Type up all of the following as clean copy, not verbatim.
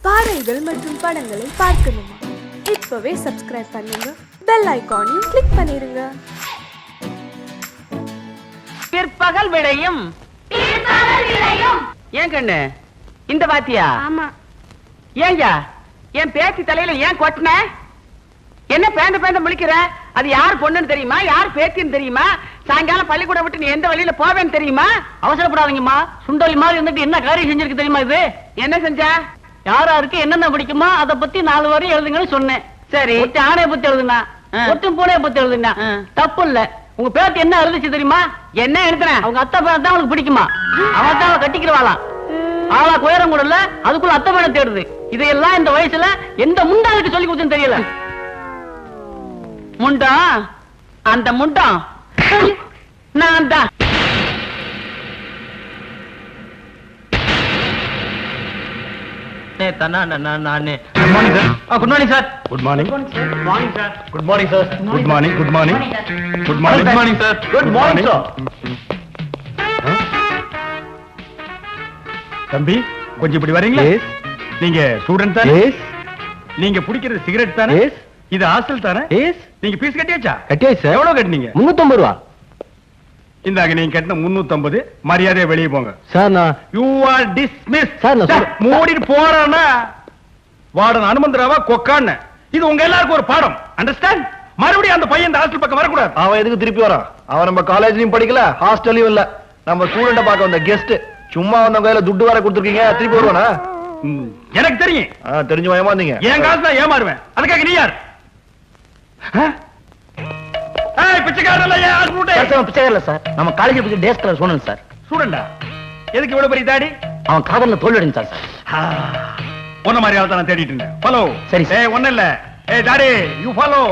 பாடல்கள் மற்றும் படங்களை பார்க்கணுமா? இப்பவே சப்ஸ்கிரைப் பண்ணுங்க, பெல் ஐகானையும் கிளிக் பண்ணிருங்க. பிற்பகல் விளையும் ஏன் கண்ணு இந்த வாத்தியா? ஆமா. ஏங்கா என் பேத்தி தலையில ஏன் கொட்டின? என்ன பேந்த பேந்த முழிக்கிற? அது யார் பொண்ணுன்னு தெரியுமா? யார் பேத்தின்னு தெரியுமா? சாயங்காலம் பள்ளிக்கூடம் விட்டு நீ எந்த வழியில போவேன்னு தெரியுமா? அவசரப்படாதீங்கம்மா. சுண்டலி மாதிரி இருந்துட்டு என்ன காரியம் செஞ்சிருக்கு தெரியுமா? இது என்ன செஞ்சா? யாராருக்கு என்னென்ன பிடிக்குமா அதை பத்தி 4 வரி எழுதுங்கன்னு சொன்னேன். சரி, ஆணைய பத்தி எழுதுனா, ஒட்டும் பூனைய பத்தி எழுதுனா தப்பு இல்ல. உங்க பேத்தி என்ன எழுதுச்சு தெரியுமா? என்ன எழுதுன? அவங்க அத்தை பேர் தான் அவளுக்கு பிடிக்குமா? அவன் தான் அவளை கட்டிக்கிறவாளாம். ஆளா குயரம் கூட இல்ல, அதுக்குள்ள அத்தை பேரை தேடுது. இதையெல்லாம் இந்த வயசுல எந்த முண்டாளுக்கு சொல்லி கொடுத்துன்னு தெரியல. முண்டா, அந்த முண்டம் நான் தான். Good morning, sir. Good morning. Good morning, sir. Good morning, sir. Good morning. Good morning. Good morning. Good morning, sir. Good morning, sir. தம்பி, கொஞ்சம் இப்படி வரீங்களா? நீங்க ஸ்டூடண்ட் தானே? நீங்க குடிக்கிறது சிகரெட் தானே? இது ஹாஸ்டல் தானே? நீங்க ஃபீஸ் கட்டியாச்சா? கட்டியாச்சு சார். எவ்வளவு கட்டினீங்க? 350 ரூபா. இந்தாங்க, நீங்க கட்டின 350. மரியாதையா வெளியே போங்க. சார் நான் யூ ஆர் டிஸ்மிஸ். சார் நான் மூடிட்டு போறேன்னா வார்டன் அனுமந்தராவா கொக்கான்னு. இது உங்க எல்லாருக்கும் ஒரு பாடம். அண்டர்ஸ்டாண்ட்? மறுபடியும் அந்த பையன் இந்த ஹாஸ்டல் பக்கம் வரக்கூடாது. அவன் எதுக்கு திருப்பி வரான்? அவன் நம்ம காலேஜ்லயும் படிக்கல, ஹாஸ்டல்லயும் இல்ல. நம்ம ஸ்டூடெண்ட பார்க்க வந்த கெஸ்ட். சும்மா வந்த கையில துட்டு வர கொடுத்துருக்கீங்க, திருப்பி வருவானா? எனக்கு தெரியும். தெரிஞ்சு ஏமாந்தீங்க. என் காசு தான் ஏமாறுவேன். அதுக்காக நீ யார்? பிச்சைக்காரல சார். நம்ம காலேஜ் பத்தி டேஸ்கலர் சொன்னேன் சார். ஸ்டூடெண்டா? எதுக்கு இவ்வளவு பெரிய தாடி? அவன் காதல்ல தோல்வி அடைஞ்சான் சார். ஒன்ன மாதிரி ஆள் தான் தேடிட்டு இருந்தேன். ஃபாலோ. சரி சார். ஒண்ணு இல்ல. தாடி, யூ ஃபாலோ.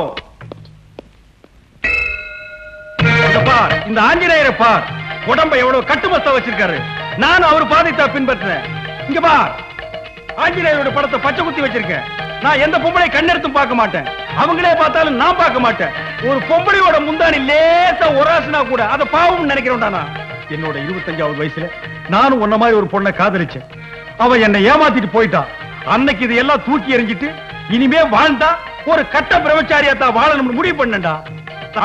பார், இந்த ஆஞ்சநேயரை பார். உடம்ப எவ்வளவு கட்டுமஸ்தா வச்சிருக்காரு. நானும் அவர் பாதைத்தா பின்பற்றுறேன். இங்க பார், ஆஞ்சநேயரோட படத்தை பச்சை குத்தி வச்சிருக்கேன். நான் எந்த பொம்பளை கண்ணெடுத்தும் பார்க்க மாட்டேன். அவங்களே பார்த்தாலும் நான் பார்க்க மாட்டேன். ஒரு பொம்பளையோட முந்தானி லேசா ஒராசுனா கூட அதை பாவம்னு நினைக்கிறேன்டா. என்னோட 25வது வயசுல நானும் உன்ன மாதிரி ஒரு பொண்ணை காதலிச்சேன். அவ என்னை ஏமாத்திட்டு போயிட்டா. அன்னைக்கு இதையெல்லாம் தூக்கி எறிஞ்சிட்டு இனிமே வாழ்ந்தா ஒரு கட்ட பிரம்மச்சாரியாத்தான் வாழணும்னு முடிவு பண்ணேன்டா.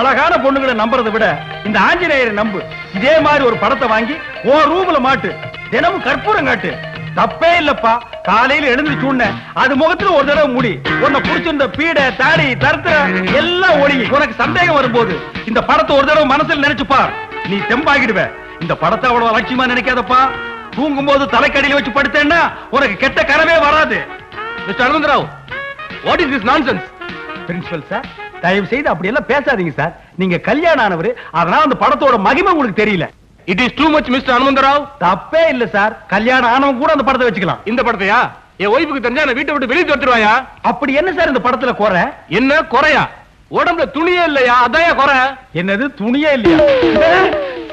அழகான பொண்ணுகளை நம்புறதை விட இந்த ஆஞ்சநேயரை நம்பு. இதே மாதிரி ஒரு படத்தை வாங்கி ஓ ரூம்ல மாட்டு. தினமும் கற்பூரம் காட்டு. தப்பே இல்லப்பா. காலையில எழுந்துச்சு உடனே அது முகத்துல ஒரு தடவை முடி. உன்னை புடிச்சிருந்த பீடை, தாடி, தருத்திர எல்லாம் ஒழுங்கி. உனக்கு சந்தேகம் வரும்போது இந்த படத்தை ஒரு தடவை மனசுல நினைச்சுப்பா. நீ தெம்பாகிடுவ. இந்த படத்தை அவ்வளவு அலட்சியமா நினைக்காதப்பா. தூங்கும் போது தலைக்கடியில வச்சு படுத்தேன்னா உனக்கு கெட்ட கனவே வராது. Mister Anumantharao, what is this nonsense? Principal sir, தயவு செய்து அப்படி எல்லாம் பேசாதீங்க சார். நீங்க கல்யாணம் ஆனவர், அதனால அந்த படத்தோட மகிமை உங்களுக்கு தெரியல. It is too much, Mr. Hanumantharao. தப்பே இல்ல சார். கல்யாணம் ஆனவங்க கூட அந்த படத்தை வச்சுக்கலாம். இந்த படத்தையா? என் ஒய்ஃபுக்கு தெரிஞ்சா நான் வீட்டை விட்டு வெளியே துரத்துருவாயா? அப்படி என்ன சார் இந்த படத்துல குறை? என்ன குறையா? உடம்புல துணியே இல்லையா? அதான் குறை. என்னது, துணியே இல்லையா?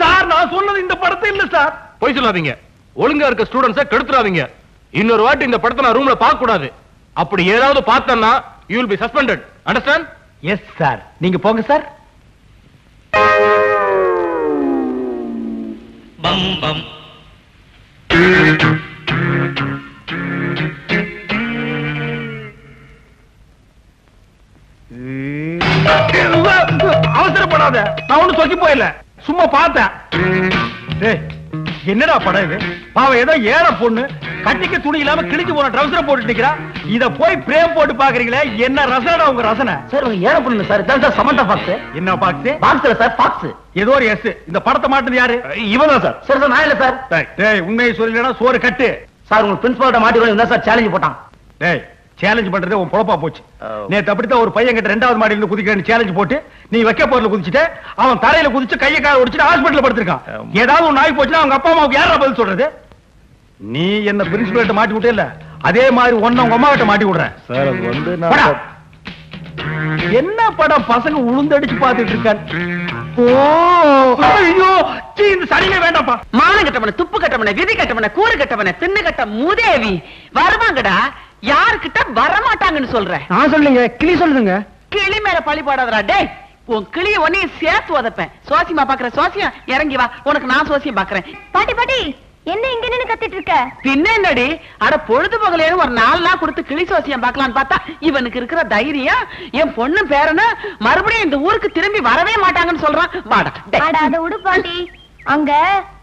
சார், நான் சொன்னது இந்த படத்தை இல்ல சார். போய் சொல்லாதீங்க. ஒழுங்கா இருக்க ஸ்டூடண்ட்ஸை கெடுத்துறாதீங்க. இன்னொரு வாட்டி இந்த படத்தை நான் ரூம்ல பார்க்க கூடாது. அப்படி ஏதாவது பார்த்தேன்னா you will be suspended. Understand? Yes sir. நீங்க போங்க சார். பம் பம். அவசரப்படாத. நான் ஒண்ணு சொக்கி போயில, சும்மா பார்த்தேன். என்னடா படம் இது? பாவம் ஏதோ ஏழை பொண்ணு கட்டிக்க துணி இல்லாம கிழிஞ்சு போன ட்ரவுசரை போட்டு நிக்கிறா. இத போய் பிரேம் போட்டு பாக்குறீங்களே, என்ன ரசனடா உங்க ரசனை? சார் உங்க ஏழை பொண்ணு சார். இதான் சார் சமந்தா பாக்ஸ். என்ன பாக்ஸ்? பாக்ஸ்ல சார், பாக்ஸ். ஏதோ ஒரு எஸ். இந்த படத்தை மாட்டுது யாரு? இவன் சார். சார் நான் இல்ல சார். டேய், உண்மையை சொல்லலனா சோறு கட்டு. சார் உங்க பிரின்சிபல்ட்ட மாட்டிடுங்க சார். சேலஞ்ச் போட்டான். டேய், சேலஞ்ச் பண்றதே உன் பொழப்பா போச்சு. நேத்து அப்படித்தான் ஒரு பையன் கிட்ட 2வது மாடியில இருந்து குதிக்கிறேன்னு சேலஞ்ச் போட்டு நீ வைக்க போர்ல குதிச்சுட்டு அவன் தரையில குதிச்சு கையை கால ஒடிச்சிட்டு ஹாஸ்பிடல்ல படுத்திருக்கான். ஏதாவது ஒரு நாய் போச்சுன்னா அவங்க அப்பா அம்மாவுக்கு யாரா பதில் சொல்றது? நீ என்ன பிரின்சிபல்ட்ட மாட்டி விட்டே இல்ல, அதே மாதிரி ஒன்ன உங்க அம்மா கிட்ட மாட்டி விடுறேன் சார். அது வந்து என்ன படம் பசங்க உளுந்தடிச்சு பாத்துட்டு இருக்கான். ஓ ஐயோ, இந்த சரியே வேண்டாம்ப்பா. மானம் கட்டவன, துப்பு கட்டவன, விதி கட்டவன, கூறு கட்டவன, தின்னு கட்ட மூதேவி வருவாங்கடா. யாருக்கிட்ட வரமாட்டாங்கன்னு சொல்றேன். நான் சொல்லுங்க, கிளி சொல்லுங்க. கிளி மேல பழி போடாதடா. டேய், உன் கிளிய ஒன்னே சேர்த்து உதப்பேன். சோசியமா பாக்குற? சோசியம் இறங்கி வா, உனக்கு நான் சோசியம் பாக்குறேன். பாட்டி பாட்டி என்ன இங்க நின்னு கத்திட்டு இருக்க? பின்ன என்னடி, அட பொழுது பகலேன்னு ஒரு 4 நாள் கொடுத்து கிளி சோசியம் பார்க்கலான்னு பார்த்தா இவனுக்கு இருக்கிற தைரியம் என் பொண்ணு பேரனு மறுபடியும் இந்த ஊருக்கு திரும்பி வரவே மாட்டாங்கன்னு சொல்றான். வாடா டேய். அட அத விடு பாட்டி. அங்க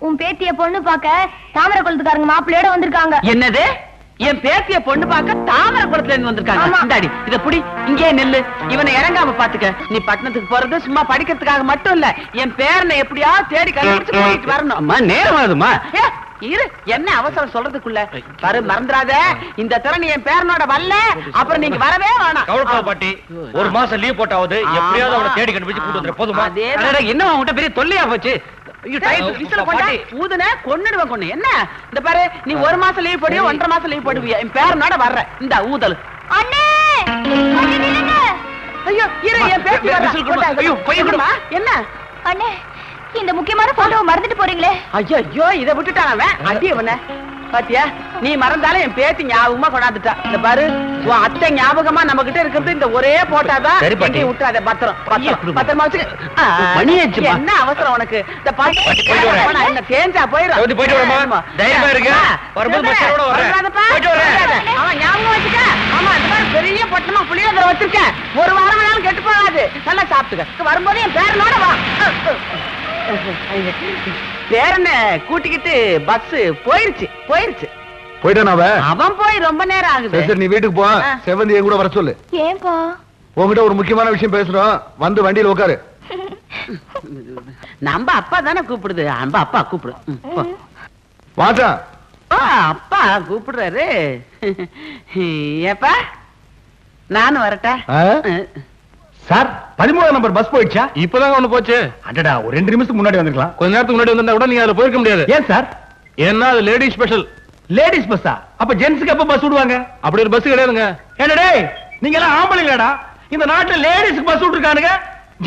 உன் பேத்திய பொண்ணு பார்க்க தாமரை குளத்துக்காரங்க மாப்பிள்ளையோட வந்திருக்காங்க. என்னது, என் பேத்திய பொண்ணு பார்க்க தாமரை குளத்துல இருந்து வந்திருக்காங்க? ஆமா. இந்தாடி இத புடி, இங்கே நெல்லு. இவனை இறங்காம பாத்துக்க. நீ பட்டணத்துக்கு போறது சும்மா படிக்கிறதுக்காக மட்டும் இல்ல, என் பேரனை எப்படியாவது தேடி கண்டுபிடிச்சு கூட்டிட்டு வரணும். அம்மா நேரம் ஆகுதுமா. ஏ, இரு, என்ன அவசரம் சொல்றதுக்குள்ள பாரு, மறந்துடாத. இந்த திறன் என் பேரனோட வரல, அப்புறம் நீங்க வரவே வேணாம். கவலைப்படாத பாட்டி, ஒரு மாசம் லீவ் போட்டாவது எப்படியாவது அவனை தேடி கண்டுபிடிச்சு கூட்டு வந்துரு போதுமா? அதேதான். என்ன உன்கிட்ட பெரிய தொல்லையா போச்சு? கொன்னுடுவேன் கொன்னு. என்ன இந்த பாரு, நீ 1 மாசம் லீவ் போடுவியா 1.5 மாசம் லீவ் போடுவியா, என் பேரனோட வர்ற இந்த ஊதல். அண்ணே! அண்ணே நில்லுங்க. ஐயோ இரு, என் பேத்தி வர்றா. ஐயோ, போய் விடுமா. என்ன அண்ணே, இந்த முக்கியமான போட்டோவை மறந்துட்டு போறீங்களே. ஐயோ இத விட்டுட்டான் அவன். அடி அவன பாத்தியா, நீ மறந்தாலும் என் பேத்தி ஞாபகமா கொண்டாந்துட்டா. இந்த பாரு, உன் அத்தை ஞாபகமா நம்ம கிட்ட இருக்கிறது இந்த ஒரே போட்டாதான். சரி பாட்டி. விட்டுறாத, பத்திரமா வச்சுக்க. மணி ஆச்சுமா. என்ன அவசரம் உனக்கு? இந்த பாட்டி போயிட்டு வரேன். என்ன தேஞ்சா போயிடும். போயிட்டு வரேம்மா. தைரியமா இருங்க. வரும்போது மச்சானோட வரேன். போயிட்டு வரேன். அவன் ஞாபகம் வச்சுக்க. ஆமா, இந்த மாதிரி பெரிய பட்டணமா புளியோதரை வச்சிருக்கேன். 1 வாரம் வேணாலும் கெட்டு போகாது. நல்லா சாப்பிட்டுக்க. வரும்போது என் பேரனோட வா. பேரனை கூட்டிக்கிட்டு பஸ் போயிருச்சு. போயிட்டான் அவன். அவன் போய் ரொம்ப நேரம் ஆகுது. சரி, சரி, நீ வீட்டுக்கு போ. ஆ. செவந்தி என் கூட வர சொல்லு. ஏன்பா? உங்ககிட்ட ஒரு முக்கியமான விஷயம் பேசுறோம். வந்து வண்டியில உட்காரு. நம்ம அப்பா தானே கூப்பிடுது. நம்ம அப்பா கூப்பிடு. போ. வாசா. அப்பா கூப்பிடுறாரு. ஏப்பா நானும் வரட்டா? சார், 13 நம்பர் பஸ் போயிடுச்சா? இப்பதாங்க ஒண்ணு போச்சு. அடடா, ஒரு 2 நிமிஷத்துக்கு முன்னாடி வந்திருக்கலாம். கொஞ்ச நேரத்துக்கு முன்னாடி வந்தா கூட நீங்க அதுல போயிருக்க முடியாது. ஏன் சார்? ஏன்னா அது லேடிஸ் ஸ்பெஷல். லேடிஸ் பஸ்ஸா? அப்ப ஜென்ஸ்க்கு எப்ப பஸ் விடுவாங்க? அப்படி ஒரு பஸ் கிடையாதுங்க. என்னடே, நீங்க எல்லாம் ஆம்பளைங்களாடா? இந்த நாட்டுல லேடிஸ்க்கு பஸ் விட்டுருக்கானுங்க,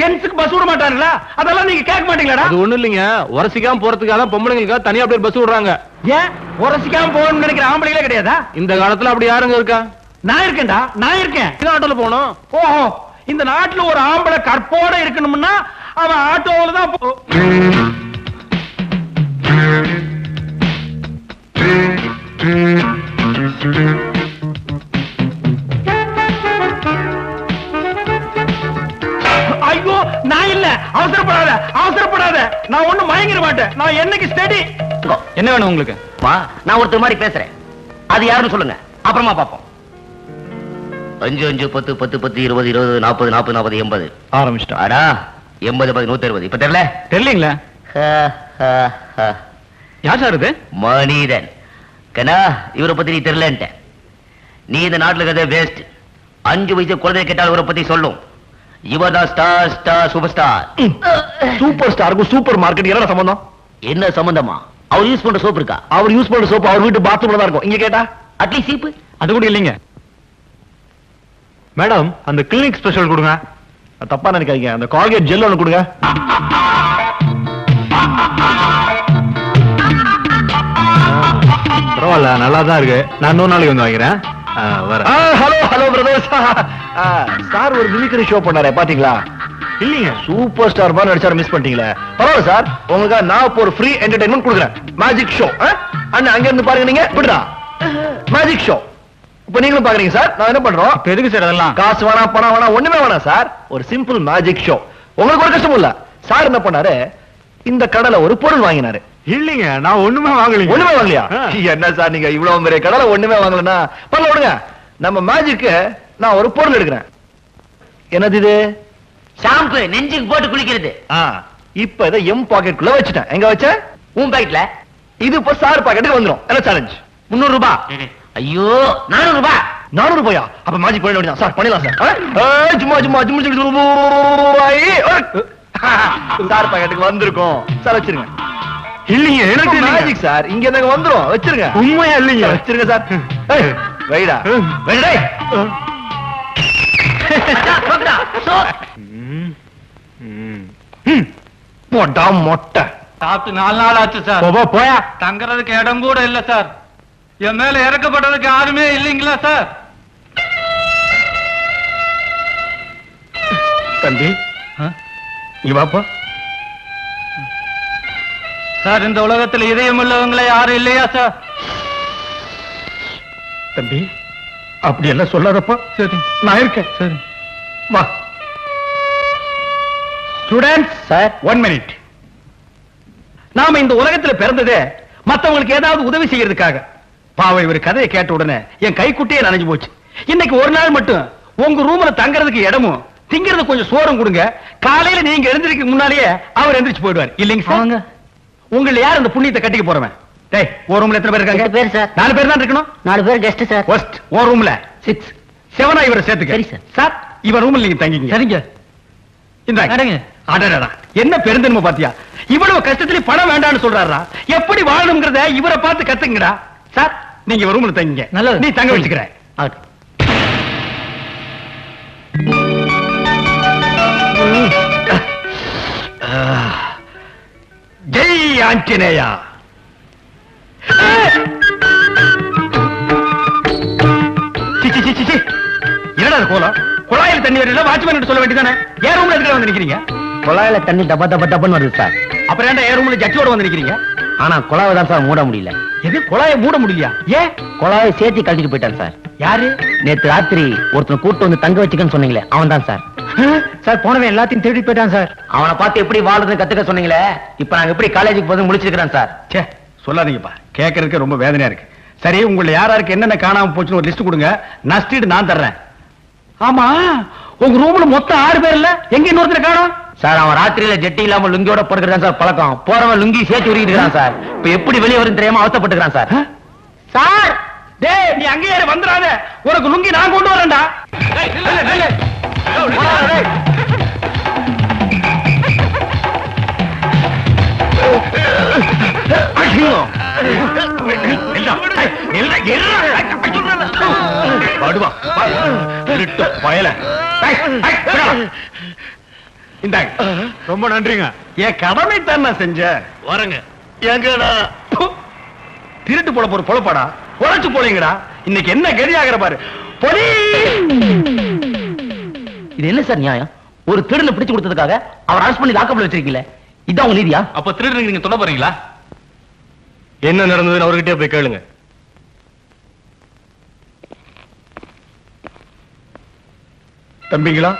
ஜென்ஸ்க்கு பஸ் விட மாட்டாங்களா? அதெல்லாம் நீங்க கேட்க மாட்டீங்களாடா? அது ஒண்ணு இல்லைங்க, உரசிக்காம போறதுக்காக தான் பொம்பளைங்களுக்காக தனியா அப்படியே பஸ் விடுறாங்க. ஏன் உரசிக்காம போகணும்னு நினைக்கிற ஆம்பளைங்களே கிடையாதா? இந்த காலத்துல அப்படி யாருங்க இருக்கா? நான் இருக்கேன்டா, நான் இருக்கேன். இந்த ஆட்டோல போனோம். ஓஹோ, இந்த நாட்டுல ஒரு ஆம்பளை கற்போட இருக்கணும்னா அவன் ஆட்டோல தான் ஐயோ, நான் இல்ல. அவசரப்படாத. நான் ஒண்ணும் மயங்கிட மாட்டேன். நான் என்னைக்கு ஸ்டடி. என்ன வேணும் உங்களுக்கு? நான் ஒருத்தர் மாதிரி பேசுறேன். அது யாருன்னு சொல்லுங்க, அப்புறமா பாப்போம். 5 5 10 10 10 20 20 40 40 40 80 ஆரம்பிச்சிட்டா. அடா 80 10 160. இப்ப தெரியல? தெரியலீங்களா? யார் சார் இது? மனிதன் கண்ணா, இவரை பத்தி நீ தெரியலன்ட்ட. நீ இந்த நாட்டுல இருக்கிறத வேஸ்ட். 5 வயசு குழந்தை கேட்டால் இவரை பத்தி சொல்லும். இவர்தான் ஸ்டார் சூப்பர் ஸ்டார். சூப்பர் ஸ்டாருக்கும் சூப்பர் மார்க்கெட் என்ன சம்பந்தம்? என்ன சம்பந்தமா? அவர் யூஸ் பண்ற சோப் இருக்கா? அவர் யூஸ் பண்ற சோப்பு அவர் வீட்டு பாத்ரூம்ல தான் இருக்கும். இங்க கேட்டா அட்லீஸ்ட் சீப்பு அது கூட இல்லைங்க. மேடம், அந்த கிளினிக் ஸ்பெஷல் கொடுங்க. தப்பா நினைக்காதீங்க, அந்த கால்கேட் ஜெல் ஒன்னு கொடுங்க. பரவாயில்ல, நல்லா தான் இருக்கு. நான் 100 நாளைக்கு வந்து வாங்கிறேன். Hello brothers. சார் ஒரு மிமிக்ரி ஷோ பண்ணாரே, பாத்தீங்களா? இல்லீங்க. சூப்பர் ஸ்டார் மாதிரி நடிச்சாரு, மிஸ் பண்ணிட்டீங்களே. பரவாயில்ல சார், உங்களுக்கு நான் இப்போ ஒரு ஃப்ரீ என்டர்டைன்மெண்ட் கொடுக்குறேன். Magic show. அண்ணா அங்க இருந்து பாருங்க, நீங்க விடுடா. மேஜிக் ஷோ இப்ப நீங்களும் பாக்குறீங்க சார். நான் என்ன பண்றோம்? இப்ப எதுக்கு சார் அதெல்லாம்? காசு வேணாம், பணம் வேணாம், ஒண்ணுமே வேணாம் சார். ஒரு சிம்பிள் மேஜிக் ஷோ. உங்களுக்கு ஒரு கஷ்டமும் இல்ல. சார் என்ன பண்ணாரு, இந்த கடையில ஒரு பொருள் வாங்கினாரு. இல்லீங்க, நான் ஒண்ணுமே வாங்கலீங்க. ஒண்ணுமே வாங்கலையா? என்ன சார் நீங்க இவ்வளவு பெரிய கடையில ஒண்ணுமே வாங்கலன்னா பரவாயில்ல விடுங்க. நம்ம மேஜிக்கு நான் ஒரு பொருள் எடுக்கிறேன். என்னது இது? ஷாம்பு நெஞ்சுக்கு போட்டு குளிக்கிறது. இப்ப இதை எம் பாக்கெட்டுக்குள்ள வச்சுட்டேன். எங்க வச்சேன்? உன் பாக்கெட்ல. இது இப்ப சார் பாக்கெட்டுக்கு வந்துரும். என்ன சேலஞ்ச்? 300 ரூபாய். ஐயோ, 400 ரூபாய். 400 ரூபாயா? அப்ப மேஜிக் பண்ண வேண்டியதான் சார். பண்ணிடலாம் சார். சும்மா சார் பாக்கெட்டுக்கு வந்திருக்கோம் சார். வச்சிருங்க. இல்லீங்க, எனக்கு மேஜிக் சார் இங்க இருந்தாங்க வந்துரும். வச்சிருங்க. உண்மையா இல்லீங்க. வச்சிருங்க சார். வைடா வைடா. போட்டா மொட்டை. சாப்பிட்டு 4 நாள் ஆச்சு சார். போயா. தங்கறதுக்கு இடம் கூட இல்ல சார். என் மேல இறக்கப்பட்டதுக்கு யாருமே இல்லைங்களா சார்? தம்பி இங்க வாப்பா. சார் இந்த உலகத்துல இதயம் உள்ளவங்களே யாரும் இல்லையா சார்? தம்பி அப்படி எல்லாம் சொல்லாதப்பா. சரி நான் இருக்கேன். சரி வா. Students sir 1 minute. நாம இந்த உலகத்துல பிறந்ததே மத்தவங்களுக்கு ஏதாவது உதவி செய்யறதுக்காக. பாவம் இவர் கதையை கேட்ட உடனே என் கைக்குட்டியே நனைஞ்சு போச்சு. இன்னைக்கு ஒரு நாள் மட்டும் உங்க ரூம்ல தங்கறதுக்கு இடமும் திங்கிறது கொஞ்சம் சோறும் கொடுங்க. காலையில நீங்க எழுந்திருக்க முன்னாலேயே அவர் எந்திரிச்சு போயிடுவார் இல்லைங்க சார்? உங்களை யார் அந்த புண்ணியத்தை கட்டிக்க போறவன்? டேய் ஒரு ரூம்ல எத்தனை பேர் இருக்காங்க? 8 பேர் சார். 4 பேர் தான் இருக்கணும். 4 பேர் கெஸ்ட் சார். ஃபர்ஸ்ட் ஒரு ரூம்ல 6. 7 இவரை சேர்த்துக்க. சரி சார். சார் இவர் ரூம்ல நீங்க தங்கிங்க. சரிங்க. இந்தாங்க. அடடடா என்ன பெருந்தன்மை பாத்தியா? இவ்வளவு கஷ்டத்துல பணம் வேண்டாம்னு சொல்றாரா? எப்படி வாழணும்ங்கறத இவரை பார்த்து கத்துங்கடா. சார் நீங்க இவர் ரூம்ல தங்கிங்க. நீ தங்க வச்சுக்கிற. ஜெய் ஆஞ்சநேயா. என்னடா கோலம்? குழாயில் தண்ணி வரல வாட்ச்மேன் சொல்ல வேண்டியதானே? ஏன் ரூம்ல எதுக்கு வந்து நிக்கிறீங்க? குழாயில தண்ணி டப்பா டப்பா டப்பான்னு வருது சார். அப்புறம் ஏன்டா ஏன் ரூம்ல ஜட்ஜோட வந்து நிக்கிறீங்க? ஆனா குழாவை தான் சார் மூட முடியல. எது குழாயை மூட முடியலையா? ஏன்? குழாயை சேர்த்து கழட்டிட்டு போயிட்டான் சார். யாரு? நேத்து ராத்திரி ஒருத்தன் கூட்டு வந்து தங்க வச்சுக்கன்னு சொன்னீங்களே அவன் தான் சார். சார் போனவன் எல்லாத்தையும் தேடி போயிட்டான் சார். அவனை பார்த்து எப்படி வாழுதுன்னு கத்துக்க சொன்னீங்களே, இப்ப நாங்க எப்படி காலேஜுக்கு போது முடிச்சிருக்கிறேன் சார். சே சொல்லாதீங்கப்பா, கேட்கறதுக்கு ரொம்ப வேதனையா இருக்கு. சரி உங்களை யாராருக்கு என்னென்ன காணாம போச்சுன்னு ஒரு லிஸ்ட் கொடுங்க, நஷ்டீடு நான் தர்றேன். ஆமா உங்க ரூம்ல மொத்தம் 6 பேர் இல்ல, எங்க இன்னொருத்தர் காணோம்? சார் அவன் ராத்திரியில ஜெட்டி இல்லாம லுங்கியோட போடுறதான் சார் பழக்கம். போறவன் லுங்கி சேர்த்து உருகிட்டு சார். இப்ப எப்படி வெளியே வரும் தெரியாம அவசப்பட்டுக்கிறான் சார். சார் டேய் நீ அங்கேயே வந்துடாத, உனக்கு லுங்கி நான் கொண்டு வரேன்டா. ரொம்ப நன்றிங்க. என் கடமை தான் நான் செஞ்சேன். வரங்க. எங்கடா திருட்டு போல போற பொழப்பாடா, பொழைச்சு போலீங்கடா. இன்னைக்கு என்ன கதியாகிற பாரு. பொடி இது என்ன சார் நியாயம்? ஒரு திருடனை பிடிச்சு கொடுத்ததுக்காக அவர் அரெஸ்ட் பண்ணி லாக்கப்ல வச்சிருக்கீங்களே, இதான் உங்க நீதியா? அப்ப திருடனுக்கு நீங்க தொட போறீங்களா? என்ன நடந்ததுன்னு அவர்கிட்டயே போய் கேளுங்க. தம்பிங்களா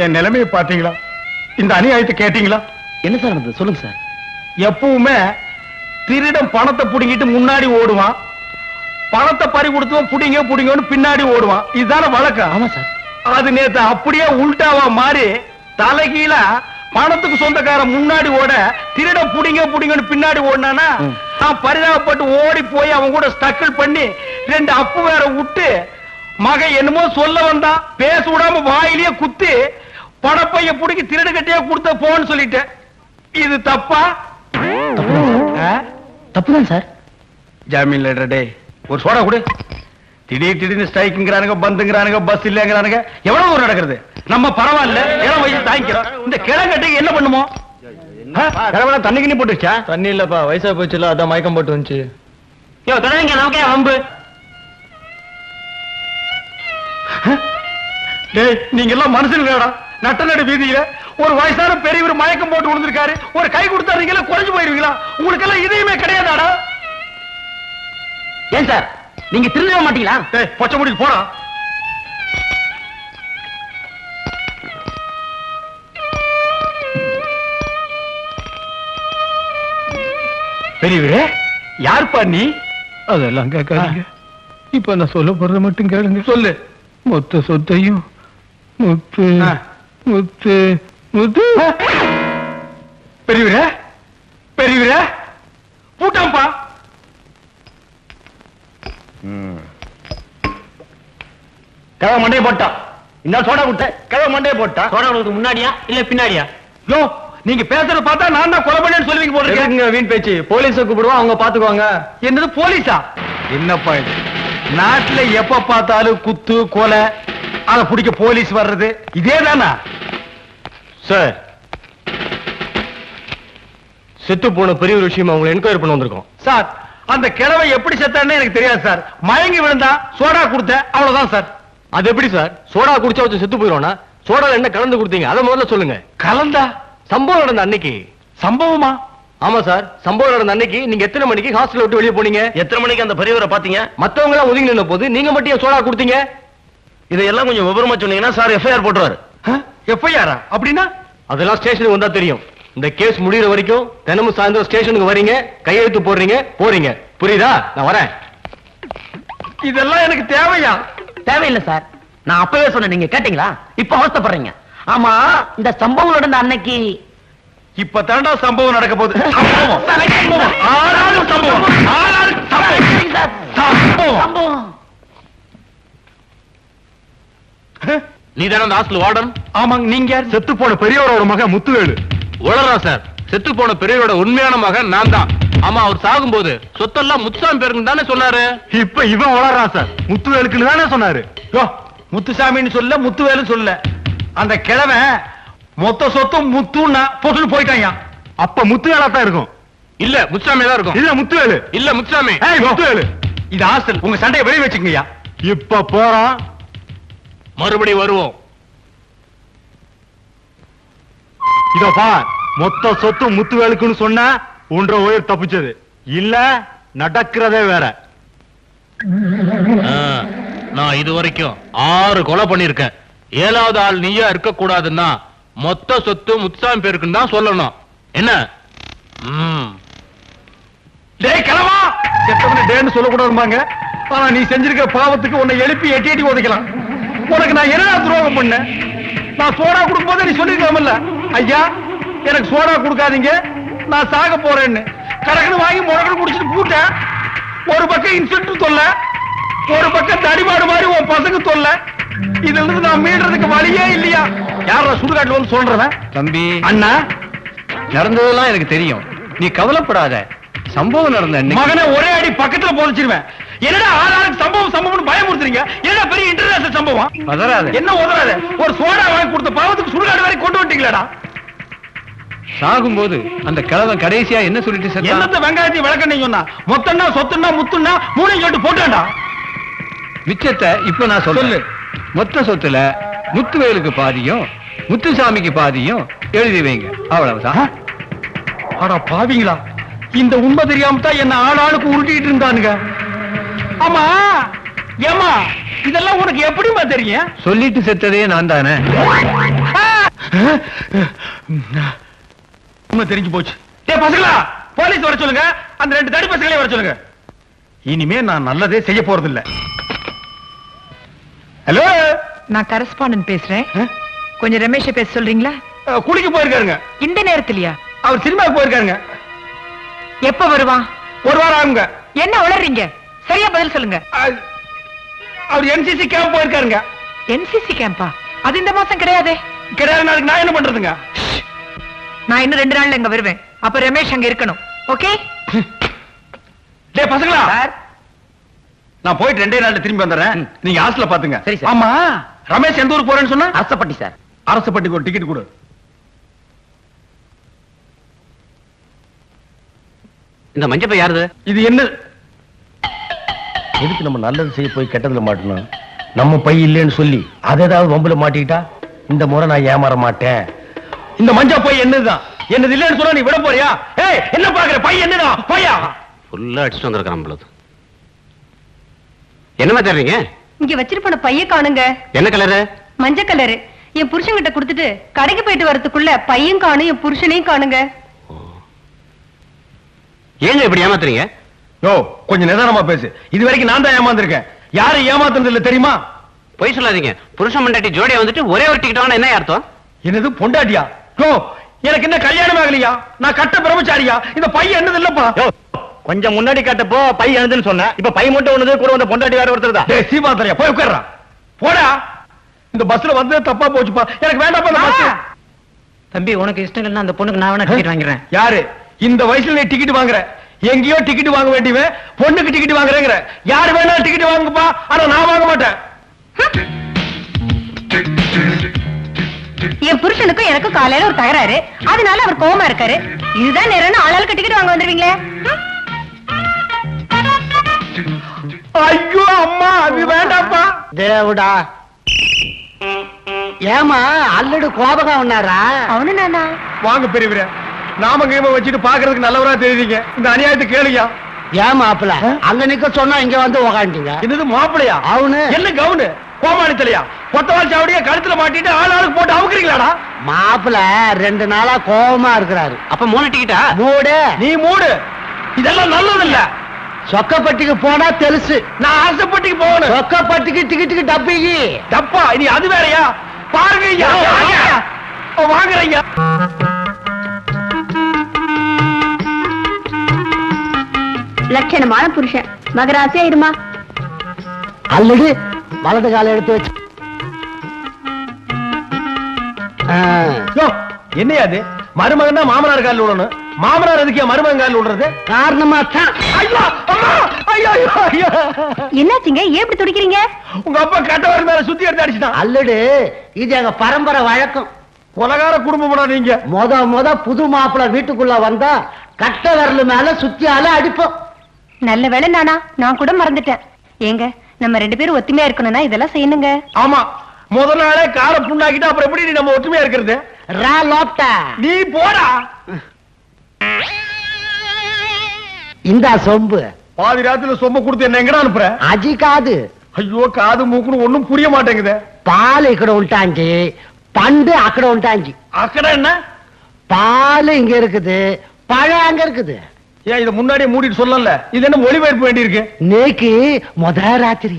என் நிலைமையை பாத்தீங்களா? இந்த அநியாயத்தை கேட்டீங்களா? என்ன சார் நடந்தது சொல்லுங்க சார். எப்பவுமே திருடன் பணத்தை புடிங்கிட்டு முன்னாடி ஓடுவான், பணத்தை பறி கொடுத்தவன் புடிங்க புடிங்கன்னு பின்னாடி ஓடுவான். இதுதான வழக்கம். ஆமா சார். அது நேத்து அப்படியே உல்டாவா மாறி தலைகீழ பணத்துக்கு சொந்தக்காரன் முன்னாடி ஓட திருடன் புடிங்க புடிங்கன்னு பின்னாடி ஓடினானா, நான் பரிதாபப்பட்டு ஓடி போய் அவன் கூட ஸ்டக்கிள் பண்ணி 2 அப்பு வேற விட்டு மகன் என்னமோ சொல்ல வந்தான், பேச விடாம வாயிலேயே குத்தி பணப்பைய புடிக்கி திருடு கட்டியா கொடுத்த போன்னு சொல்லிட்டேன். இது தப்பா? தப்புதான் சார். ஜாமீன் லெட்டர் டே ஒரு சோடா கொடு. திடீர்னு ஸ்ட்ரைக்குங்கிறானுங்க, பந்துங்கிறானுங்க, பஸ் இல்லங்கிறானுங்க. எவ்வளவு ஒரு நடக்கிறது? நம்ம பரவாயில்ல, இடம் வயசு தாங்கிக்கிறோம். இந்த கிழங்கட்டுக்கு என்ன பண்ணுமோ? தண்ணி கிண்ணி போட்டுச்சா? தண்ணி இல்லப்பா, வயசா போச்சுல, அதான் மயக்கம் போட்டு வந்துச்சு. நமக்கே வம்பு. டேய் நீங்க எல்லாம் மனுஷனுங்கடா. நட்ட நடு வீதியில ஒரு வயசான பெரியவர் மயக்கம் போட்டு விழுந்திருக்காரு, ஒரு கை கொடுத்தா நீங்க குறைஞ்சு போயிருவீங்களா? உங்களுக்கு எல்லாம் இதயமே கிடையாதாடா? ஏன் சார் நீங்க திருந்தவே மாட்டீங்களா? டேய் பொச்ச முடிக்கு போடா. பெரியவரே யாருப்பா நீ? அதெல்லாம் கேட்காதீங்க. இப்ப நான் சொல்ல போறத மட்டும் கேளுங்க. சொல்லு. மொத்த சொத்தையும் முத்து முத்து முத்து. பெரியவரே பெரியவரே பூட்டாம்பா. கதவை மண்டையை போட்டான். இந்த சோடா விட்ட கதவை மண்டையை போட்டா. சோடா விடுறதுக்கு முன்னாடியா இல்ல பின்னாடியா? யோ நீங்க பேசுறத பார்த்தா நான் தான் கொலை பண்ணேன்னு சொல்லுவீங்க போல இருக்கு. வீண் பேச்சு. போலீஸை கூப்பிடுவோம், அவங்க பாத்துக்குவாங்க. என்னது போலீஸா? என்னப்பா இது? நாட்டுல எப்ப பார்த்தாலும் குத்து கொலை, அதை பிடிக்க போலீஸ் வர்றது இதேதானா? சார் செத்து போன பெரிய ஒரு விஷயம் அவங்களை என்கொயரி பண்ண வந்திருக்கோம். சார் அந்த கிழவை எப்படி செத்தான்னு எனக்கு தெரியாது சார். மயங்கி விழுந்தா சோடா கொடுத்த, அவ்வளவுதான் சார். அது எப்படி சார்? சோடா குடிச்சா வச்சு செத்து போயிடுவானா? சோடால என்ன கலந்து கொடுத்தீங்க அதை முதல்ல சொல்லுங்க. கலந்தா? சம்பவம் நடந்த அன்னைக்கு. சம்பவமா? ஆமா சார், சம்பவம் நடந்த அன்னைக்கு நீங்க எத்தனை மணிக்கு ஹாஸ்டல் விட்டு வெளியே போனீங்க? எத்தனை மணிக்கு அந்த பெரியவரை பாத்தீங்க? மத்தவங்க எல்லாம் ஒதுங்கி நின்ன போது நீங்க மட்டும் ஏன் சோடா கொடுத்தீங்க? இதெல்லாம் கொஞ்சம் விவரமா சொன்னீங்கன்னா சார் எஃப்ஐஆர் போட்டுருவாரு. எஃப்ஐஆரா? அப்படின்னா அதெல்லாம் ஸ்டேஷனுக்கு வந்தா தெரியும். இந்த கேஸ் முடியற வரைக்கும் தினமும் சாயந்தரம் ஸ்டேஷனுக்கு வரீங்க, கையெழுத்து போடுறீங்க, போறீங்க. புரியுதா? நான் வரேன். இதெல்லாம் எனக்கு தேவையா? தேவையில்லை சார். நான் அப்பவே சொன்னேன், நீங்க கேட்டீங்களா? இப்ப அவஸ்தைப்படுறீங்க. ஆமா, இந்த சம்பவம் நடந்த அன்னைக்கு இப்ப தாண்டா சம்பவம் நடக்க போகுது. சம்பவம். ஆளாளும் சம்பவம். ஆளாளும் சம்பவம். சம்பவம். நீ தானே அந்த ஹாஸ்டல் வார்டன்? ஆமாங்க. நீங்க செத்து போன பெரியவரோட மகன் முத்துவேலு. உளறா சார். செத்து போன பெரியவரோட உண்மையான மகன் நான் தான். ஆமா, அவர் சாகும்போது சொத்தெல்லாம் முத்துசாமி பேருக்கு தானே சொன்னாரு. இப்ப இவன் வளர்றான் சார். முத்துவேலுக்குன்னு தானே சொன்னாரு. முத்துசாமின்னு சொல்ல, முத்துவேலு சொல்ல. அந்த கிழவன் மொத்த சொத்தும் முத்துன்னா பொசுன்னு போயிட்டாங்க. அப்ப முத்துவேலா தான் இருக்கும். இல்ல, முத்துசாமி தான் இருக்கும். இல்ல முத்துவேலு. இல்ல, முத்துசாமி. முத்துவேலு. இது ஹாஸ்டல். உங்க சண்டையை வெளியே வச்சுக்கங்கய்யா. இப்ப போறான். மறுபடியும் வருவோம். இதோ பார், மொத்த சொத்து முத்துவேலுக்குன்னு சொன்னா ஒன்றரை உயிர் தப்பிச்சது. இல்ல நடக்கிறதே வேற. நான் இது வரைக்கும் 6 கொலை பண்ணிருக்கேன். 7வது ஆள் நீயா இருக்க கூடாதுன்னா மொத்த சொத்து முத்துசாமி பேருக்குன்னு தான் சொல்லணும். என்ன? டேய் கிழவா, செத்தவன டேன்னு சொல்லக்கூடாதும்பாங்க. ஆனா நீ செஞ்சிருக்கிற பாவத்துக்கு உன்னை எழுப்பி எட்டி எட்டி உதைக்கலாம். உனக்கு நான் என்ன துரோகம் பண்ணேன்? நான் சோடா கொடுக்கும்போது நீ சொல்லிருக்கலாம்ல, ஐயா எனக்கு சோடா கொடுக்காதீங்க, நான் சாக போறேன்னு. கடக்குன்னு வாங்கி முடக்கன்னு குடிச்சிட்டு கூட்டேன். ஒரு பக்கம் இன்ஸ்பெக்டர் தொல்லை, ஒரு பக்கம் தடிமாடு மாதிரி உன் பசங்க தொல்லை. இதுல இருந்து நான் மீடுறதுக்கு வழியே இல்லையா? யாரா சுடுகாட்டுல வந்து சொல்றவன்? தம்பி, அண்ணா, நடந்ததெல்லாம் எனக்கு தெரியும். நீ கவலைப்படாத. சம்பவம் நடந்த மகனை ஒரே அடி பக்கத்துல போதிச்சிருவேன். என்னடா ஆளாளுக்கு சம்பவம் சம்பவம்னு பயமுறுத்துறீங்க? என்ன பெரிய இன்டர்நேஷனல் சம்பவம்? பதறாத. என்ன உதறாத? ஒரு சோடா வாங்கி கொடுத்த பாவத்துக்கு சுடுகாடு வரை கொண்டு வந்துட்டீங்களா? சாகும்போது அந்த கிழவன் கடைசியா என்ன சொல்லிட்டு செத்தான்? என்னத்த வெங்காயத்தை விளக்கணும் சொன்னா? மொத்தம்னா சொத்துன்னா முத்துன்னா மூணையும் சொல்லிட்டு போட்டாண்டா. மிச்சத்தை இப்ப நான் சொல்லு. மொத்த சொத்துல முத்துவேலுக்கு பாதியும் முத்துசாமிக்கு பாதியும் எழுதி வைங்க. அவ்வளவுதான். ஆனா பாவீங்களா, இந்த உண்மை தெரியாம தான் என்ன ஆளாளுக்கு உருட்டிட்டு இருந்தானுங்க. ஆமா ஏமா, இதெல்லாம் உனக்கு எப்படிமா தெரியும்? சொல்லிட்டு செத்ததே நான் தானே. உண்மை தெரிஞ்சு போச்சு. டேய் பசங்களா, போலீஸ் வர சொல்லுங்க. அந்த 2 தடி பசங்களே வர சொல்லுங்க. இனிமே நான் நல்லதே செய்ய போறதில்லை. ஹலோ, நான் கரஸ்பாண்டன்ட் பேசுறேன். கொஞ்சம் ரமேஷை பேச சொல்றீங்களா? குளிக்க போயிருக்காருங்க. இந்த நேரத்திலயா? அவர் சினிமாவுக்கு போயிருக்காருங்க. எப்ப வருவான்? 1 வாரம் ஆகுங்க. என்ன உளறீங்க? சரியா பதில் சொல்லுங்க. அவர் என்சிசி கேம்ப் போயிருக்காருங்க. என்சிசி கேம்பா? அது இந்த மாசம் கிடையாதே. கிடையாது. நாளைக்கு நான் என்ன பண்றதுங்க? நான் இன்னும் 2 நாள்ல இங்க வருவேன். அப்ப ரமேஷ் அங்க இருக்கணும். ஓகே? டேய் பசங்களா, நான் போயிட்டு 2 நாள்ல திரும்பி வந்துடுறேன். நீங்க ஹாஸ்டல்ல பாத்துங்க. சரி சார். ஆமா, ரமேஷ் எந்த ஊருக்கு போறேன்னு சொன்னா? அரசப்பட்டி சார். அரசப்பட்டிக்கு ஒரு டிக்கெட் கொடு. இந்த மஞ்சப்பை யாருது? இது என்ன? எதுக்கு நம்ம நல்லது செய்ய போய் கெட்டதுல மாட்டணும்? நம்ம பை இல்லைன்னு சொல்லி அதை ஏதாவது வம்புல மாட்டிக்கிட்டா இந்த முறை நான் ஏமாற மாட்டேன். இந்த மஞ்சா பை என்னதுதான்? என்னது இல்லைன்னு சொன்னா நீ விட போறியா? ஏய், என்ன பாக்குற? பை என்னதான்? பையா ஃபுல்லா அடிச்சுட்டு வந்திருக்கான் பொழுது. என்னமா தர்றீங்க? இங்க வச்சிருப்பன பைய காணுங்க. என்ன கலரு? மஞ்சள் கலரு. என் புருஷன்கிட்ட கொடுத்துட்டு கடைக்கு போயிட்டு வரதுக்குள்ள பையன் காணும், என் புருஷனையும் காணுங்க. ஏங்க இப்படி ஏமாத்துறீங்க? யோ, கொஞ்சம் நிதானமா பேசு. இது வரைக்கும் நான் தான் ஏமாந்துருக்கேன். யாரும் ஏமாத்துறது இல்ல தெரியுமா? பொய் சொல்லாதீங்க. புருஷன் மண்டாட்டி ஜோடியா வந்துட்டு ஒரே ஒரு டிக்கெட் வாங்கினா என்ன அர்த்தம்? என்னது பொண்டாட்டியா? யோ, எனக்கு என்ன கல்யாணம் ஆகலையா? நான் கட்ட பிரம்மச்சாரியா? இந்த பையன் என்னது இல்லப்பா. கொஞ்சம் முன்னாடி கட்டப்போ பை எழுதுன்னு சொன்ன. இப்ப பை மட்டும் ஒண்ணுது, கூட வந்த பொண்டாட்டி வேற ஒருத்தர் தான். டேய் சீமாத்தரையா, போய் உட்கார்றா. போடா. இந்த பஸ்ல வந்து தப்பா போச்சுப்பா. எனக்கு வேண்டாம் இந்த பஸ். தம்பி, உனக்கு இஷ்டம் இல்லைன்னா அந்த பொண்ணுக்கு நான் வேணா டிக்கெட் வாங்கிடுறேன். யாரு இந்த வயசுல நீ டிக்கெட் வாங்குற? எங்கேயோ டிக்கெட் வாங்க வேண்டியவன் பொண்ணுக்கு டிக்கெட் வாங்குறேங்கிற. யாரு வேணா டிக்கெட் வாங்குப்பா, ஆனா நான் வாங்க மாட்டேன். என் புருஷனுக்கும் எனக்கும் காலையில ஒரு தகராறு, அதனால அவர் கோவமா இருக்காரு. இதுதான் நேரம் ஆளாளுக்கு டிக்கெட் வாங்க வந்துருவீங்களே. ஐயோ அம்மா, அது வேண்டாப்பா. தேவடா, ஏமா அல்லடு கோபகம் உன்னாரா? அவனு நானா? வாங்க பெரியவரே, நாம கைம வச்சுட்டு பாக்குறதுக்கு நல்லவரா தெரியுறீங்க. இந்த அநியாயத்தை கேளுயா. ஏன் மாப்பிள அங்க நிக்க சொன்னா இங்க வந்து உக்காண்டீங்க? என்னது மாப்பிளையா? அவனு என்ன கவுனு கோமாளி தலையா? கொத்தவால் சாவடியா கழுத்துல மாட்டிட்டு ஆளுக்கு போட்டு அவுக்குறீங்களாடா? மாப்பிள 2 நாளா கோவமா இருக்கிறாரு. அப்ப 3 டிக்கெட்டா? மூடு. நீ மூடு. இதெல்லாம் நல்லது இல்ல. சொக்கப்பட்டிக்கு போனா தெலுசு. நான் ஆசைப்பட்டிக்கு போகணும். சொக்கப்பட்டிக்கு டிக்கெட்டுக்கு டப்பிக்கு டப்பா இனி அது வேறயா? பாருங்க வாங்குறீங்க. லட்சணமான புருஷன் மகராசியா இருமா. அல்லது வலது கால எடுத்து வச்சு. என்னையா அது? மருமகன் தான் மாமனார் காலில் விடணும். மாமனார் எதுக்கு மருமகன் காலில் விடுறது? காரணமா தான். என்னாச்சுங்க ஏன் இப்படி துடிக்கிறீங்க? உங்க அப்பா கட்டவர் மேல சுத்தி எடுத்து அடிச்சுட்டான். அல்லடு இது எங்க பரம்பரை வழக்கம். கொலகார குடும்பம் நீங்க. முத புது மாப்பிள வீட்டுக்குள்ள வந்தா கட்ட விரல் மேல சுத்தியால அடிப்போம். நல்ல வேளை நானா, நான் கூட மறந்துட்டேன். ஏங்க நம்ம 2 பேரும் ஒத்துமையா இருக்கணும்னா இதெல்லாம் செய்யணுங்க. ஆமா, முதல் நாளே காரை புண்ணாக்கிட்டு அப்புறம் எப்படி நம்ம ஒற்றுமையா இருக்கிறது? நீ போடா. இந்த சொம்பு பாதி ராத்திரில சொம்ப கொடுத்து என்ன எங்கடா அனுப்புற? அஜி காது. ஐயோ காது மூக்குன்னு ஒண்ணும் புரிய மாட்டேங்குது. பால் ఇక్కడ ఉంటాంజி, பண்டு అక్కడ ఉంటాంజி. அக்கட என்ன? பால் இங்க இருக்குது, பழம் அங்க இருக்குது. ஏன் இத முன்னாடியே மூடிட்டு சொல்லல? இது என்ன ஒளிபரப்பு வேண்டி இருக்கு? நேக்கு முத ராத்திரி.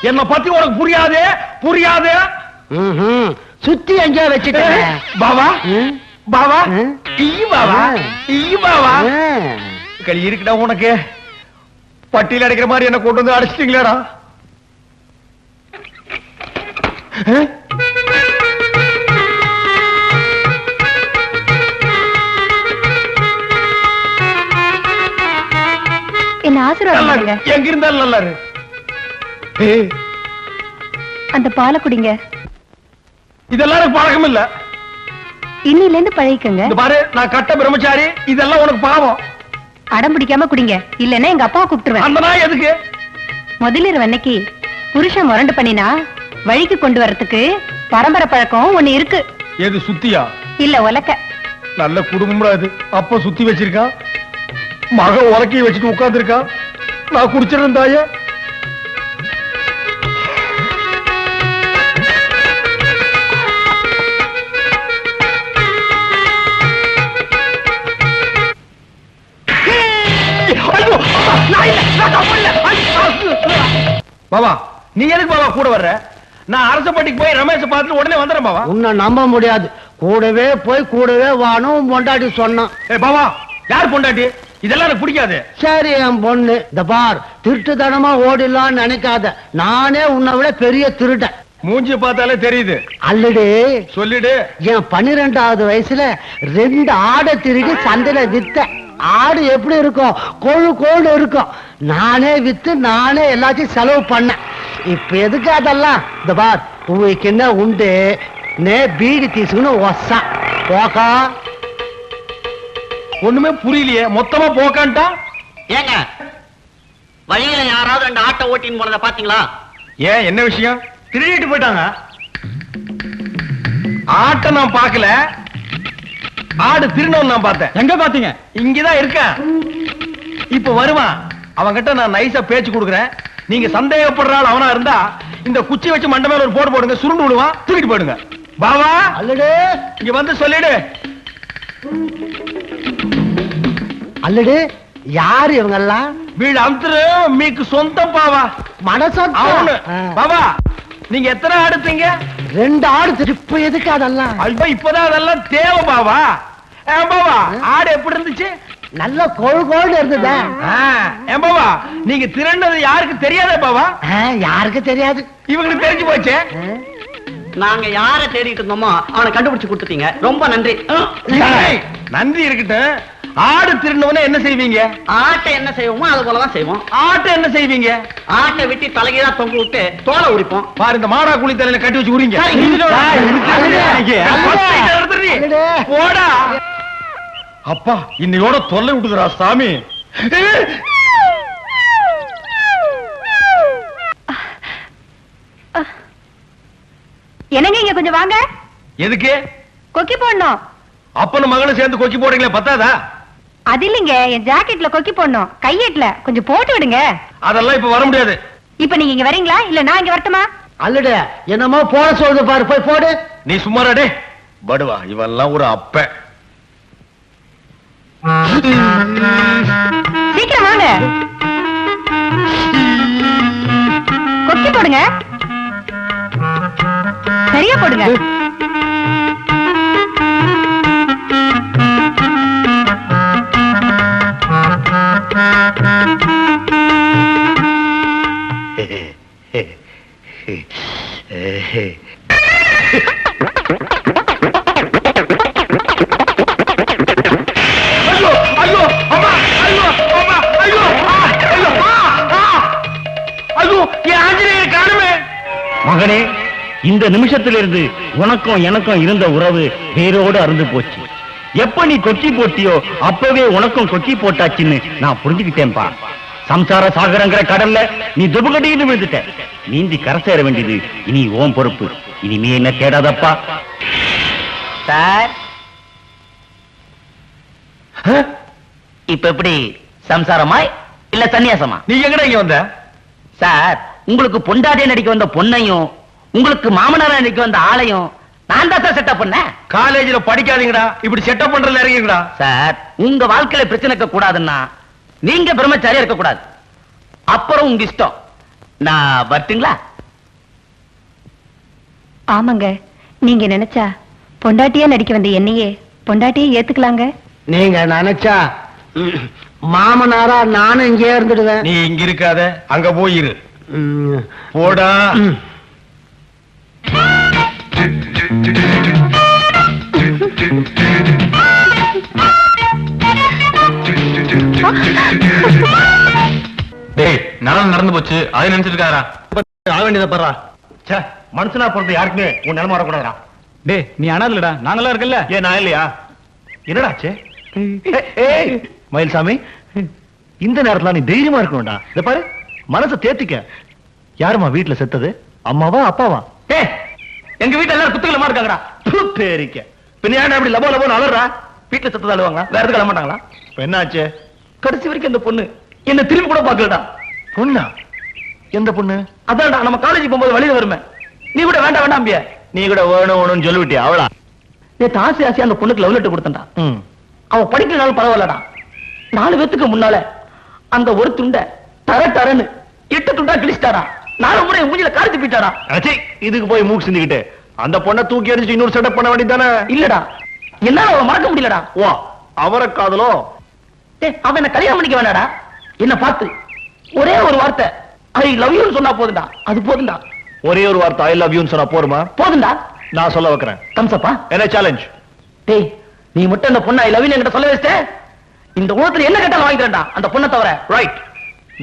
என்ன பத்தி உனக்கு புரியாது புரியாது. சுத்தி எங்கேயோ வச்சுட்டேன். பாவா பாவா ஈ பாவா ஈ பாவா. களி இருக்குடா உனக்கு. பட்டியல் அடைக்கிற மாதிரி என்ன கொண்டு வந்து அடைச்சிட்டீங்களேடா. என்ன ஆசீர்வாதம். எங்க இருந்தாலும் நல்லா இரு. அந்த பாலை குடிங்க. இதெல்லாம் பழக்கம் இல்ல. இன்னில இருந்து பழகிக்கங்க. இந்த பாரு, நான் கட்ட பிரம்மச்சாரி. இதெல்லாம் உனக்கு பாவம். அடம் பிடிக்காம குடிங்க, இல்லன்னா எங்க அப்பாவை கூப்பிட்டுருவேன். அந்த நாய் எதுக்கு? முதலிரவு அன்னைக்கு புருஷன் முரண்டு பண்ணினா வழிக்கு கொண்டு வரதுக்கு பரம்பரை பழக்கம் ஒண்ணு இருக்கு. எது சுத்தியா? இல்ல உலக்க. நல்ல குடும்பம் அது. அப்ப சுத்தி வச்சிருக்கா, மக உலக்கையை வச்சுட்டு உட்கார்ந்து இருக்கா. நான் குடிச்சிருந்தேன் தாயே. பாபா நீ எதுக்கு பாபா கூட வர்ற? நான் அரசப்பட்டிக்கு போய் ரமேஷ் பார்த்துட்டு உடனே வந்துடுறேன் பாபா. உன்னை நம்ப முடியாது. கூடவே போய் கூடவே வானும் பொண்டாட்டி சொன்னான். பாபா யார் பொண்டாட்டி? இதெல்லாம் எனக்கு பிடிக்காது. சரி என் பொண்ணு, இந்த பார், திருட்டுத்தனமா ஓடிடலான்னு நினைக்காத. நானே உன்னை விட பெரிய திருடன். மூஞ்சி பார்த்தாலே தெரியுது. அல்லடி சொல்லிடு. என் 12வது வயசுல 2 ஆடை திருடி சந்தையில வித்த. ஆடு எப்படி இருக்கும்? கொழு கோடு இருக்கும். நானே வித்து நானே எல்லாத்தையும் செலவு பண்ணேன். இப்ப எதுக்கு அதெல்லாம்? இந்த பார், உங்களுக்கு என்ன உண்டு? நே பீடி தீசுன்னு ஒசா போக்கா. ஒண்ணுமே புரியலையே. மொத்தமா போக்கான்ட்டா. ஏங்க வழியில யாராவது 2 ஆட்டோ ஓட்டின்னு போறத பாத்தீங்களா? ஏன் என்ன விஷயம்? திருடிட்டு போயிட்டாங்க. ஆட்டை நான் பார்க்கல, ஆடு திருநவன் நான் பார்த்தேன். எங்க பாத்தீங்க? இங்கதான் இருக்கேன். இப்ப வருவான். அவன்கிட்ட நான் நைஸா பேச்சு கொடுக்குறேன். நீங்க சந்தேகப்படுற ஆள் அவனா இருந்தா இந்த குச்சி வச்சு மண்டை மேல ஒரு போடு போடுங்க. சுருண்டு விடுவான், தூக்கிட்டு போயிடுங்க. பாவா அல்லடு இங்க வந்து சொல்லிடு. அல்லடு யாரு இவங்க எல்லாம்? வீடு அமுத்துரு மீக்கு சொந்தம் பாவா. மனசம் அவனு பாவா. நீங்க எத்தனை ஆடுத்தீங்க? 2 ஆடு. இப்ப எதுக்கு அதெல்லாம்? ஐயோ இப்பதான் அதெல்லாம் தேவை பாவா. பாவா ஆடு எப்படி இருந்துச்சு? நல்ல கொழு கோடு இருந்ததா? பாவா நீங்க திரண்டது யாருக்கு தெரியாதே பாவா? யாருக்கு தெரியாது. இவங்களுக்கு தெரிஞ்சு போச்சே. நாங்க யார தேடிட்டு இருந்தோமோ அவனை கண்டுபிடிச்சு கொடுத்துட்டீங்க. ரொம்ப நன்றி. நன்றி இருக்கட்டும். ஆடு திருநவனே என்ன செய்வீங்க? ஆட்டை என்ன செய்வோமோ அது போலதான் செய்வோம். ஆட்டை என்ன செய்வீங்க? ஆட்டை வெட்டி தலைகீழா தொங்க விட்டு தோலை உரிப்போம். பாரு, இந்த மாடா குழி தலையில கட்டி வச்சு உரிங்க. போடா. அப்பா இன்னையோட தொல்லை விட்டுதுரா சாமி. என்னங்க இங்க கொஞ்சம் வாங்க. எதுக்கு? கொக்கி போடணும். அப்பனும் மகளும் சேர்ந்து கொக்கி போடுறீங்களே பத்தாதா? அது இல்லைங்க, என் ஜாக்கெட்ல கொக்கி போடணும், கையேட்ல கொஞ்சம் போட்டு விடுங்க. அதெல்லாம் இப்ப வர முடியாது. இப்ப நீங்க இங்க வரீங்களா இல்ல நான் இங்க வரட்டுமா? அல்லட என்னமோ போட சொல்லுது பாரு, போய் போடு. நீ சும்மாடே படுவா, இவெல்லாம் ஒரு அப்ப. சீக்கிரம் வாங்க, கொக்கி போடுங்க, சரியா போடுங்க. மகனே, இந்த நிமிஷத்திலிருந்து உனக்கும் எனக்கும் இருந்த உறவு வேரோடு அருந்து போச்சு. எப்ப நீ கொக்கி போட்டியோ அப்பவே உனக்கும் கொக்கி போட்டாச்சுன்னு நான் புரிஞ்சுக்கிட்டேன்பா. சம்சார சாகரங்கிற கடல்ல நீ துபகடின்னு விழுந்துட்ட. நீந்தி கரை சேர வேண்டியது இனி ஓம் பொறுப்பு. இனிமே என்ன தேடாதப்பா. சார் இப்ப எப்படி, சம்சாரமாய் இல்ல சன்னியாசமா? நீ எங்கடா இங்க வந்த? சார், உங்களுக்கு பொண்டாட்டிய நடிக்க வந்த பொண்ணையும் உங்களுக்கு மாமனாரா நடிக்க வந்த ஆளையும் நான் தான் சார் செட்டப் பண்ணேன். காலேஜ்ல படிக்காதீங்கடா, இப்படி செட்டப் பண்றதுல இறங்கிங்கடா. சார், உங்க வாழ்க்கையில பிரச்சனை இருக்க கூடாதுன்னா நீங்க பிரம்மச்சாரியா இருக்க கூடாது. அப்புறம் உங்க இஷ்டம். நான் வரட்டுங்களா? ஆமாங்க, நீங்க நினைச்சா பொண்டாட்டியா நடிக்க வந்த என்னையே பொண்டாட்டியே ஏத்துக்கலாங்க. நீங்க நினைச்சா மாமனாரா நானும் இங்கே இருந்துடுவேன். நீ இங்க இருக்காத, அங்க போயிரு. போடா. டேய், நடந்து போச்சு, அதை நினைச்சிட்டு இருக்காரா? ஆக வேண்டியதை பாரா. மனுஷனா பிறந்த யாருக்குமே உன் நிலைமை வரக்கூடாதா? டேய், நீ அனாதலடா, நாங்கெல்லாம் இருக்கல்ல. ஏன் நான் இல்லையா? என்னடாச்சு? மயில்சாமி, இந்த நேரத்துல நீ தைரியமா இருக்கணும்டா. இத பாரு, மனசை தேத்திக்க. யாருமா வீட்டுல செத்தது? அம்மாவா அப்பாவா? எங்க வீட்டுல எல்லாரும் குத்துகளமா இருக்காங்கடா. பேரிக்க பின்ன ஏன்டா இப்படி லபோ லபோன்னு அலறா? வீட்டுல செத்து அழுவாங்களா? வேற எதுக்கு அழ மாட்டாங்களா? என்னாச்சு? கடைசி வரைக்கும் அந்த பொண்ணு என்ன திரும்பி கூட பாக்கலடா. பொண்ணா? எந்த பொண்ணு? அதான்டா, நம்ம காலேஜ் போகும்போது வழியில வருமே. நீ கூட வேண்டாம் வேண்டாம்பிய. நீ கூட வேணும்னு சொல்லிவிட்டியா? அவளா? நேத்து ஆசை ஆசையா அந்த பொண்ணுக்கு லவ் லெட்டர் கொடுத்தா. ம். அவ படிக்கிறனாலும் பரவாயில்லடா. 4 பேத்துக்கு முன்னால அந்த ஒரு துண்டை தரன்னு 8 துண்டா கிழிச்சிட்டாரா. 4 முறை மூஞ்சில காரி துப்பிட்டாரா. அச்சே, இதுக்கு போய் மூக்கு சிந்திக்கிட்டு அந்த பொண்ணை தூக்கி எறிஞ்சிட்டு இன்னொரு செட்டப் பண்ண வேண்டியதானே? இல்லடா, என்னால அவளை மறக்க முடியலடா. வா, அவரை காதலோ? அவன் என்ன கல்யாணம் பண்ணிக்க வேண்டாடா. என்ன பார்த்து ஒரே ஒரு வார்த்தை ஐ லவ் யூ சொன்னா போதுண்டா. அது போதுண்டா. ஒரே ஒரு வார்த்தை ஐ லவ் யூன்னு சொன்னா போருமா? போதுண்டா. நான் சொல்ல வைக்கிறேன். கம்சப்பா, என்ன சேலஞ்ச்? டேய், நீ மட்டும் அந்த பொண்ணை ஐ லவ் யூ என்கிட்ட சொல்ல வச்சிட்ட, இந்த உலகத்துல என்ன கேட்டாலும் வாங்கிக்கிறேன்டா, அந்த பொண்ணை தவிர. ரைட்.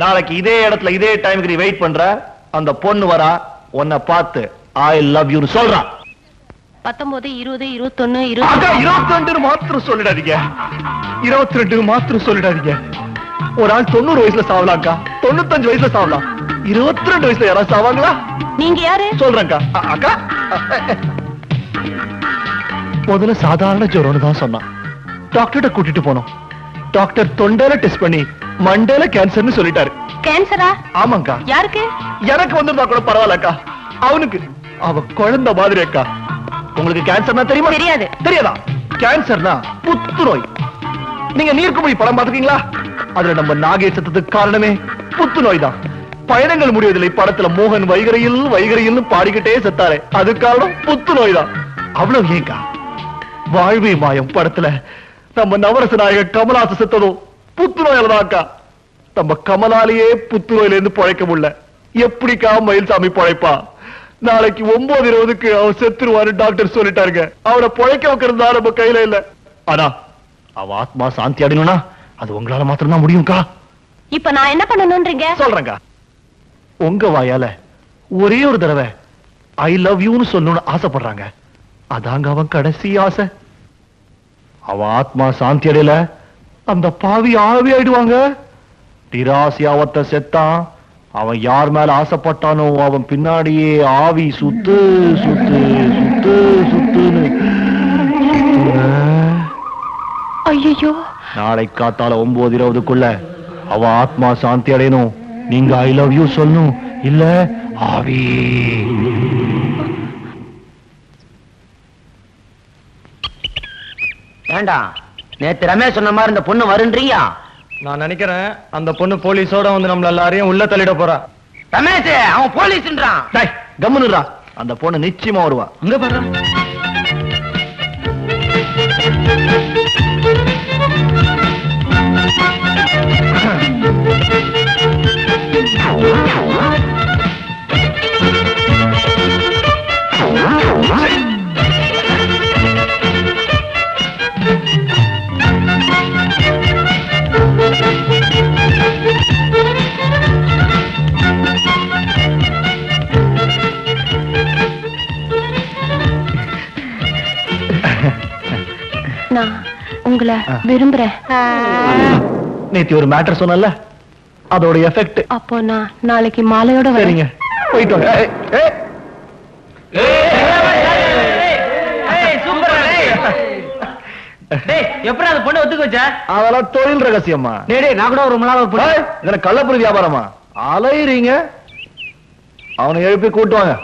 நாளைக்கு இதே இடத்துல இதே டைமுக்கு நீ வெயிட் பண்ற. அந்த பொண்ணு வரா, உன்னை பார்த்து ஐ லவ் யூன்னு சொல்றா. 19, 20, 21, அக்கா, 22 மாத்திரம் சொல்லிடாதீங்க. 22 மாத்திரம் சொல்லிடாதீங்க. ஒரு ஆள் 90 வயசுல சாவலாம்க்கா, 95 வயசுல சாவலாம். 22 வயசுல யாராவது சாவாங்களா? நீங்க யாரு? சொல்றேன்க்கா. அக்கா, முதல்ல சாதாரண ஜுரம்னு தான் சொன்னான். டாக்டர்கிட்ட கூட்டிட்டு போனோம். டாக்டர் தொண்டையில டெஸ்ட் பண்ணி மண்டையில கேன்சர்னு சொல்லிட்டாரு. கேன்சரா? ஆமாங்கா. யாருக்கு? எனக்கு வந்திருந்தா கூட பரவாயில்லக்கா, அவனுக்கு. அவ குழந்தை மாதிரி அக்கா. உங்களுக்கு கேன்சர்னா தெரியுமா? தெரியாது. தெரியாதா? கேன்சர்னா புத்துநோய். நீங்க நீர்க்குமிழி படம் பாத்துக்கீங்களா? அதுல நம்ம நாகேஷ் செத்ததுக்கு காரணமே புத்துநோய் தான். பயணங்கள் முடிவதில்லை படத்துல மோகன் வைகரையில் பாடிக்கிட்டே செத்தாரே, அது காரணம் புத்துநோய் தான். அவ்வளவு ஏங்கா? வாழ்வே மாயம் படத்துல நம்ம நவரச நாயகர் கமலாச செத்ததும் புத்துநோயால தான் அக்கா. நம்ம கமலாலேயே புத்துநோயில இருந்து பழைக்க முடியல. எப்படிக்கா மயில்சாமி பழைப்பா? நாளைக்கு 9:20க்கு அவன் செத்துருவாரு டாக்டர் சொல்லிட்டாருங்க. அவனை பழைக்க வைக்கிறதா நம்ம கையில இல்ல. ஆனா அவ ஆத்மா சாந்தி அடையணும்னா அது உங்களால மாத்திரம் தான் முடியும்க்கா. இப்ப நான் என்ன பண்ணணும்ன்றீங்க? சொல்றேங்க. உங்க வாயால ஒரே ஒரு தடவை ஐ லவ் யூன்னு சொல்லணும்னு ஆசைப்படுறாங்க. அதாங்க அவன் கடைசி ஆசை. அவ ஆத்மா சாந்தி அடையல, அந்த பாவி ஆவி ஆயிடுவாங்க. நிராசியாவத்த செத்தான். அவன் யார் மேல ஆசைப்பட்டானோ அவன் பின்னாடியே ஆவி சுத்து சுத்து சுத்து சுத்துன்னு ஐயோ, நாளை காத்தால 9:20க்குள்ள அவ ஆத்மா சாந்தி அடையணும். நீங்க ஐ லவ் யூ சொல்லணும். இல்ல ஆவி. ஏண்டா நேத்து ரமேஷ் சொன்ன மாதிரி இந்த பொண்ணு வருன்றீங்க? நான் நினைக்கிறேன் அந்த பொண்ணு போலீஸோட வந்து நம்மள எல்லாரையும் உள்ள தள்ளிட போறா. ரமேஷ் அவன் போலீஸ்ன்றான். டேய் கம்முனுடா. அந்த பொண்ணு நிச்சயமா வருவா. அங்க பாரு. நான் உங்களை விரும்புறேன். நேத்தி ஒரு மேட்டர் சொன்னல, அதோட எஃபெக்ட். அப்போ நான் நாளைக்கு மாலையோட சரிங்க, போயிட்டு வாங்க. எப்படி அந்த பொண்ணு ஒத்துக்க வச்ச? அதெல்லாம் தொழில் ரகசியமா. நான் கூட ஒரு கள்ளப்பொருள் வியாபாரமா அலையறீங்க? அவனை எழுப்பி கூட்டுவாங்க.